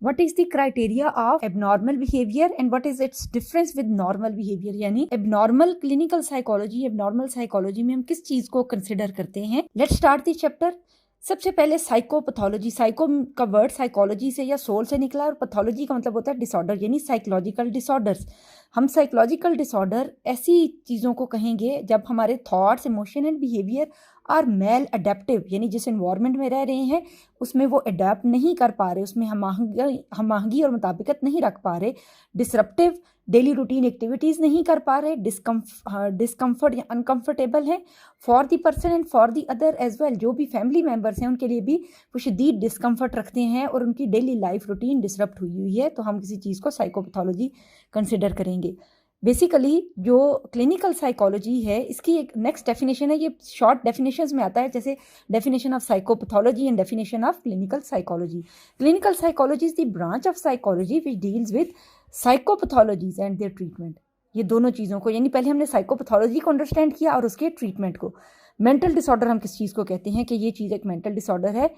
What is the criteria of abnormal behaviour and what is its difference with normal behaviour, यानी abnormal clinical psychology, abnormal psychology में हम किस चीज को consider करते हैं। Let's start this chapter. सबसे पहले साइकोपैथोलॉजी। साइको का वर्ड साइकोलॉजी से या सोल से निकला और पैथोलॉजी का मतलब होता है डिसऑर्डर, यानी साइकोलॉजिकल डिसऑर्डर्स। हम साइकोलॉजिकल डिसऑर्डर ऐसी चीज़ों को कहेंगे जब हमारे thoughts, emotion and behaviour are maladaptive, यानी जिस एनवायरनमेंट में रह रहे हैं उसमें वो अडेप्ट नहीं कर पा रहे, उसमें हम और मुताबिकत नहीं रख पा रहे, डिसरप्टिव, डेली रूटीन एक्टिविटीज़ नहीं कर पा रहे, डिस्कम्फर्ट या अनकम्फर्टेबल है for the person and for the other as well. जो भी फैमिली मेम्बर्स हैं उनके लिए भी वो शदीद डिस्कम्फर्ट रखते हैं और उनकी डेली लाइफ रूटीन डिसरप्ट हुई हुई है, तो हम किसी चीज़ को साइकोपैथोलॉजी कंसिडर करेंगे। बेसिकली जो क्लिनिकल साइकोलॉजी है इसकी एक नेक्स्ट डेफिनेशन है, ये शॉर्ट डेफिनेशंस में आता है, जैसे definition of psychopathology and definition of clinical psychology. Clinical psychology is the branch of psychology which deals with psychopathologies and their treatment. ये दोनों चीज़ों को, यानी पहले हमने साइकोपैथोलॉजी को अंडरस्टैंड किया और उसके ट्रीटमेंट को। मेंटल डिसऑर्डर हम किस चीज़ को कहते हैं कि ये चीज़ एक मेंटल डिसऑर्डर है।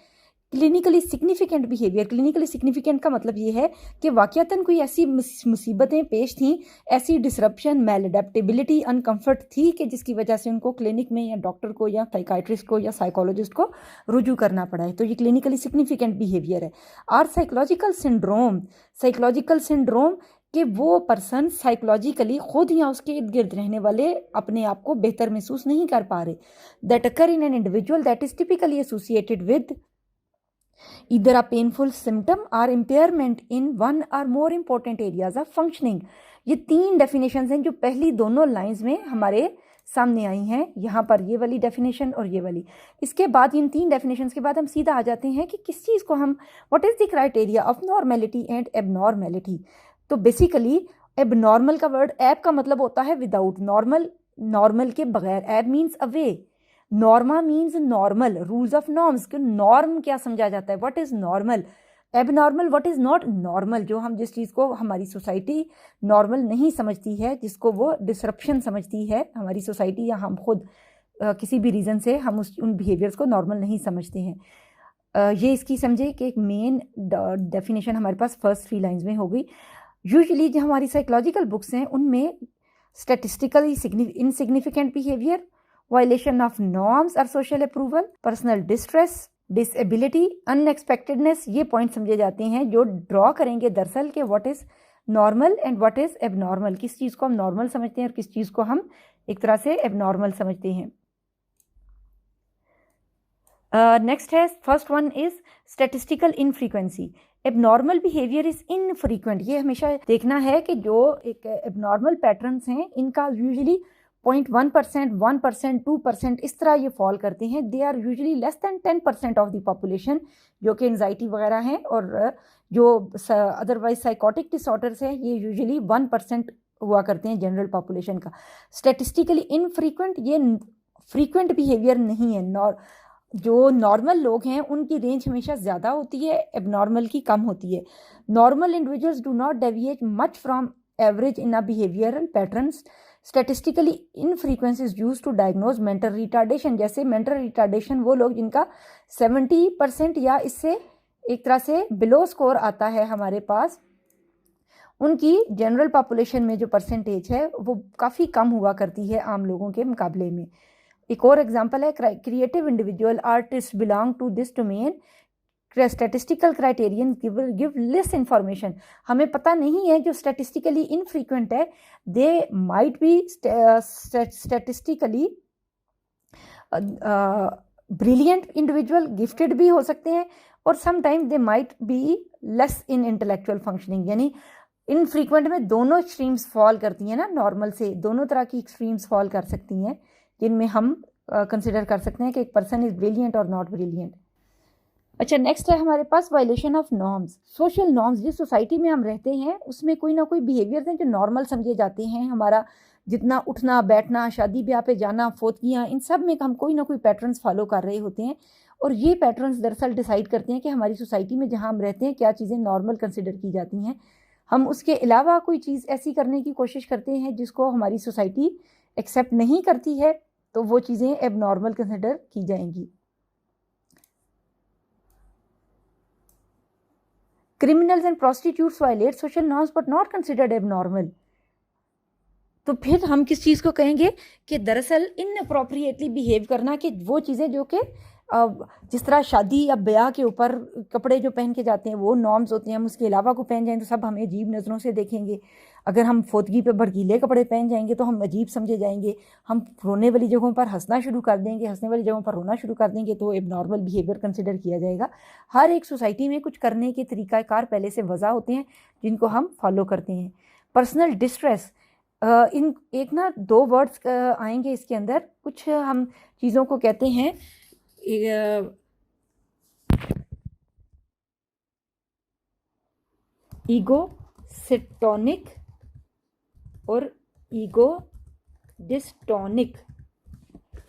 Clinically significant behaviour, clinically significant का मतलब ये है कि वाक़यातन कोई ऐसी मुसीबतें पेश थीं, ऐसी डिसरप्शन, मेल अडेप्टेबिलिटी, अनकम्फर्ट थी कि जिसकी वजह से उनको क्लिनिक में या डॉक्टर को या साइकाइट्रिस्ट को या साइकोलॉजिस्ट को रुजू करना पड़ा है, तो ये क्लिनिकली सिग्निफिकेंट बिहेवियर है। और साइकोलॉजिकल सिंड्रोम कि वो पर्सन साइकोलॉजिकली खुद या उसके इर्द गिर्द रहने वाले अपने आप को बेहतर महसूस नहीं कर पा रहे, that occur in an individual that is typically associated with either a painful symptom or impairment in one or more important areas of functioning। ये 3 डेफिनेशंस हैं जो पहली दोनों लाइंस में हमारे सामने आई हैं, यहाँ पर ये वाली डेफिनेशन और ये वाली। इसके बाद इन 3 डेफिनेशंस के बाद हम सीधा आ जाते हैं कि किस चीज़ को हम, what is the criteria of normality and abnormality. तो बेसिकली एबनॉर्मल का वर्ड, एब का मतलब होता है विदाउट, नॉर्मल के बगैर, एब means away, Norma means normal, rules of norms. कि नॉर्म क्या समझा जाता है, what is normal, abnormal what is not normal. जो हम जिस चीज़ को हमारी सोसाइटी नॉर्मल नहीं समझती है, जिसको वो डिसरप्शन समझती है हमारी सोसाइटी, या हम खुद किसी भी रीज़न से हम उन बिहेवियर्स को नॉर्मल नहीं समझते हैं। ये इसकी समझे कि एक मेन डेफिनेशन हमारे पास फर्स्ट 3 लाइन्स में हो गई। यूजुअली जो हमारी साइकोलॉजिकल बुक्स हैं उनमें statistically insignificant behaviour, violation of norms और social approval, personal distress, disability, unexpectedness, ये पॉइंट समझे जाते हैं जो ड्रॉ करेंगे दरअसल कि what is normal and what is abnormal. किस चीज़ को हम नॉर्मल समझते हैं और किस चीज़ को हम एक तरह से एबनॉर्मल समझते हैं। नेक्स्ट है, first one is statistical infrequency. Abnormal behaviour is infrequent. ये हमेशा देखना है कि जो एक एबनॉर्मल पैटर्न्स हैं इनका यूजुअली 0.1%, 1%, 2% इस तरह ये फॉल करते हैं। They are usually less than 10% of the population, जो कि एंजाइटी वगैरह हैं, और जो अदरवाइज साइकोटिक डिसऑर्डर्स हैं ये यूजुअली 1% हुआ करते हैं जनरल पॉपुलेशन का। स्टैटिस्टिकली इनफ्रीक्वेंट, ये फ्रीक्वेंट बिहेवियर नहीं है। जो नॉर्मल लोग हैं उनकी रेंज हमेशा ज़्यादा होती है, एबनॉर्मल की कम होती है। Normal individuals do not deviate much from average in a behavioural patterns. Statistically infrequency is use to diagnose mental retardation. जैसे मेंटल रिटार्डेशन वो लोग जिनका 70% या इससे एक तरह से बिलो स्कोर आता है हमारे पास, उनकी जनरल पॉपुलेशन में जो परसेंटेज है वो काफ़ी कम हुआ करती है आम लोगों के मुकाबले में। एक और एग्जांपल है, creative individual artist belong to this domain, statistical criterion give less information. हमें पता नहीं है जो स्टैटिस्टिकली इनफ्रीक्वेंट है, they might be statistically brilliant individual, gifted भी हो सकते हैं, और sometime they might be less in intellectual functioning. यानी इनफ्रीक्वेंट में दोनों एक्सट्रीम्स फॉल करती हैं ना, नॉर्मल से दोनों तरह की एक्सट्रीम्स फॉल कर सकती हैं, जिनमें हम कंसिडर कर सकते हैं कि एक पर्सन इज ब्रिलियंट और नॉट ब्रिलियंट। अच्छा, नेक्स्ट है हमारे पास violation of norms. Social norms, जिस सोसाइटी में हम रहते हैं उसमें कोई ना कोई बिहेवियर्स हैं जो नॉर्मल समझे जाते हैं। हमारा जितना उठना बैठना, शादी ब्याह पे जाना, फोतगियाँ, इन सब में हम कोई ना कोई पैटर्न्स फॉलो कर रहे होते हैं, और ये पैटर्न्स दरअसल डिसाइड करते हैं कि हमारी सोसाइटी में जहाँ हम रहते हैं क्या चीज़ें नॉर्मल कंसिडर की जाती हैं। हम उसके अलावा कोई चीज़ ऐसी करने की कोशिश करते हैं जिसको हमारी सोसाइटी एक्सेप्ट नहीं करती है, तो वो चीज़ें एबनॉर्मल कंसिडर की जाएंगी। Criminals and prostitutes violate social norms but not considered abnormal. तो फिर हम किस चीज़ को कहेंगे कि दरअसल इनअप्रोप्रिएटली बिहेव करना, कि वो चीज़ें जो कि जिस तरह शादी या ब्याह के ऊपर कपड़े जो पहन के जाते हैं वो नॉर्म्स होते हैं, हम उसके अलावा को पहन जाएं तो सब हमें अजीब नज़रों से देखेंगे। अगर हम फोतगी पे भड़कीले कपड़े पहन जाएंगे तो हम अजीब समझे जाएंगे। हम रोने वाली जगहों पर हंसना शुरू कर देंगे, हंसने वाली जगहों पर रोना शुरू कर देंगे, तो एबनॉर्मल बिहेवियर कंसिडर किया जाएगा। हर एक सोसाइटी में कुछ करने के तरीक़ाकार पहले से वज़ा होते हैं जिनको हम फॉलो करते हैं। पर्सनल डिस्ट्रेस, इन एक ना दो वर्ड्स आएंगे इसके अंदर, कुछ हम चीज़ों को कहते हैं ईगोसिटोनिक और ईगो डिस्टोनिक।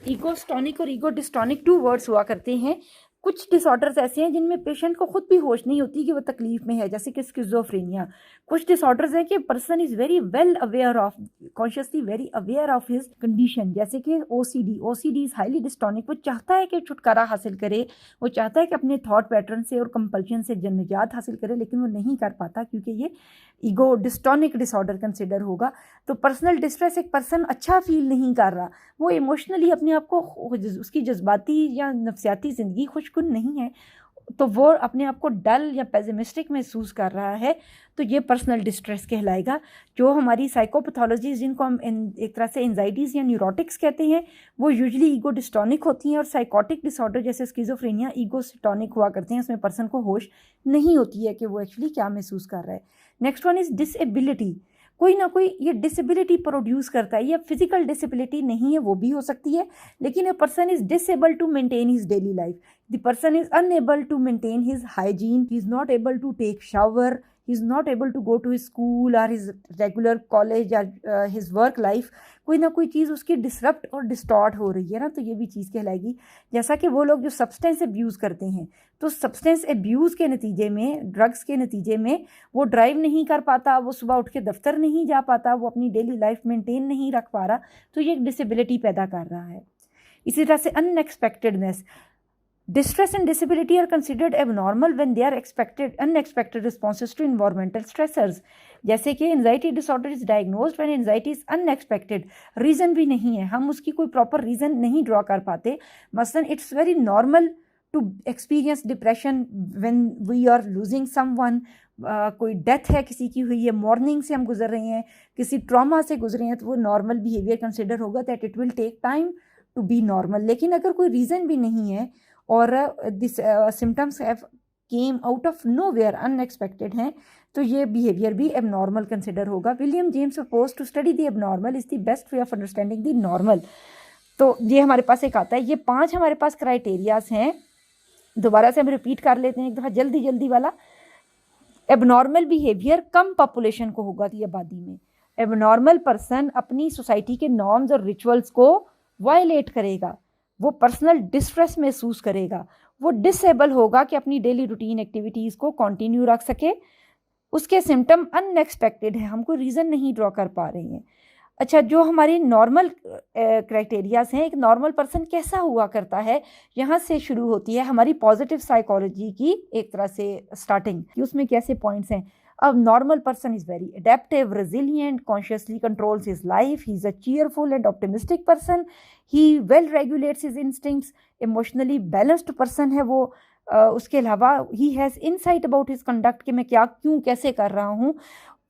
ईगोस्टोनिक और ईगो डिस्टोनिक 2 वर्ड्स हुआ करते हैं। कुछ डिसऑर्डर्स ऐसे हैं जिनमें पेशेंट को खुद भी होश नहीं होती कि वो तकलीफ में है, जैसे कि स्किज़ोफ्रेनिया। कुछ डिसऑर्डर्स हैं कि person is very well aware of, consciously very aware of his condition, जैसे कि ओसीडी इज़ हाईली डिस्टोनिक। वो चाहता है कि छुटकारा हासिल करे, वो चाहता है कि अपने थॉट पैटर्न से और कंपल्शन से निजात हासिल करे, लेकिन वो नहीं कर पाता क्योंकि ये ईगो डिस्टोनिक डिसऑर्डर कंसिडर होगा। तो पर्सनल डिस्ट्रेस, एक पर्सन अच्छा फील नहीं कर रहा, वो इमोशनली अपने आप को, उसकी जज्बाती या नफ्सियाती ज़िंदगी खुशकुन नहीं है, तो वो अपने आप को डल या पेसिमिस्टिक महसूस कर रहा है, तो ये पर्सनल डिस्ट्रेस कहलाएगा। जो हमारी साइकोपैथोलॉजी जिनको हम एक तरह से एंजाइटीज़ या न्यूरोटिक्स कहते हैं, वो यूजुअली ईगो डिस्टोनिक होती हैं, और साइकोटिक डिसऑर्डर जैसे स्किज़ोफ्रेनिया ईगोसिटोनिक हुआ करते हैं। उसमें पर्सन को होश नहीं होती है कि वो एक्चुअली क्या महसूस कर रहा है। Next one is disability. कोई ना कोई ये डिसेबिलिटी प्रोड्यूस करता है, या फिजिकल डिसेबिलिटी नहीं है, वो भी हो सकती है, लेकिन a person is disable to maintain his daily life. The person is unable to maintain his hygiene, he is not able to take shower, he is not able to go to his school or his regular college or his work life। कोई ना कोई चीज़ उसकी disrupt और distort हो रही है ना, तो ये भी चीज़ कहलाएगी। जैसा कि वो लोग जो सब्सटेंस एब्यूज़ करते हैं, तो सब्सटेंस एब्यूज़ के नतीजे में, ड्रग्स के नतीजे में वो ड्राइव नहीं कर पाता, वो सुबह उठ के दफ्तर नहीं जा पाता, वो अपनी डेली लाइफ मेंटेन नहीं रख पा रहा, तो ये एक डिसेबिलिटी पैदा कर रहा है। इसी तरह से अनएक्सपेक्टेडनेस, distress and disability are considered abnormal when they are unexpected responses to environmental stressors। जैसे कि anxiety disorder is diagnosed when anxiety is unexpected, reason भी नहीं है, हम उसकी कोई प्रॉपर रीज़न नहीं ड्रॉ कर पाते। मसलन it's very normal to experience depression when we are losing someone, कोई डेथ है किसी की हुई है, मॉर्निंग से हम गुजर रहे हैं, किसी ट्रॉमा से गुजरे हैं, तो वो नॉर्मल बिहेवियर कंसिडर होगा, that it will take time to be normal. लेकिन अगर कोई रीज़न भी नहीं है और this symptoms have came out of nowhere, unexpected हैं, तो ये बिहेवियर भी एबनॉर्मल कंसिडर होगा। William James propose to study the abnormal is the best way of understanding the normal. तो ये हमारे पास एक आता है, ये 5 हमारे पास क्राइटेरियाज हैं। दोबारा से हम रिपीट कर लेते हैं एक दफ़ा जल्दी वाला। एबनॉर्मल बिहेवियर कम पॉपुलेशन को होगा की आबादी में। एबनॉर्मल पर्सन अपनी सोसाइटी के नॉर्म्स और रिचुअल्स को वायलेट करेगा, वो पर्सनल डिस्ट्रेस महसूस करेगा, वो डिसेबल होगा कि अपनी डेली रूटीन एक्टिविटीज़ को कंटिन्यू रख सके, उसके सिम्टम अनएक्सपेक्टेड है, हम कोई रीज़न नहीं ड्रॉ कर पा रहे हैं। अच्छा, जो हमारे नॉर्मल क्राइटेरियाज हैं, एक नॉर्मल पर्सन कैसा हुआ करता है, यहाँ से शुरू होती है हमारी पॉजिटिव साइकोलॉजी की एक तरह से स्टार्टिंग कि उसमें कैसे पॉइंट्स हैं। A normal person is very adaptive, resilient, consciously controls his life. He is a cheerful and optimistic person. He well regulates his instincts. Emotionally balanced person है वो। उसके अलावा he has insight about his conduct कि मैं क्या क्यों कैसे कर रहा हूँ।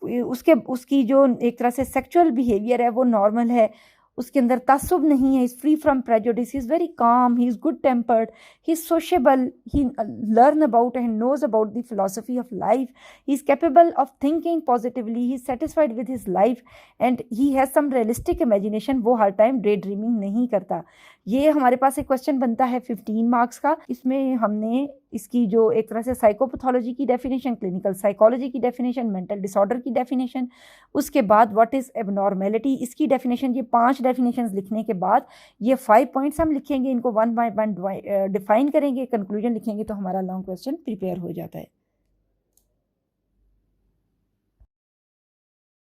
उसकी जो एक तरह से सेक्सुअल बिहेवियर है वो नॉर्मल है, उसके अंदर तासुब नहीं है, is free from prejudice, he is very calm, he is good tempered, he is sociable, he learn about and knows about the philosophy of life, he is capable of thinking positively, he is satisfied with his life and he has some realistic imagination, वो हर time day dreaming नहीं करता। ये हमारे पास एक question बनता है 15 marks का। इसमें हमने इसकी जो एक तरह से साइकोपैथोलॉजी की डेफिनेशन, क्लिनिकल साइकोलॉजी की डेफिनेशन, मेंटल डिसऑर्डर की डेफिनेशन, उसके बाद व्हाट इज़ एबनॉर्मेलिटी, इसकी डेफिनेशन, ये 5 डेफिनेशंस लिखने के बाद ये 5 पॉइंट्स हम लिखेंगे, इनको 1 बाय 1 डिफाइन करेंगे, कंक्लूजन लिखेंगे, तो हमारा लॉन्ग क्वेश्चन प्रिपेयर हो जाता है।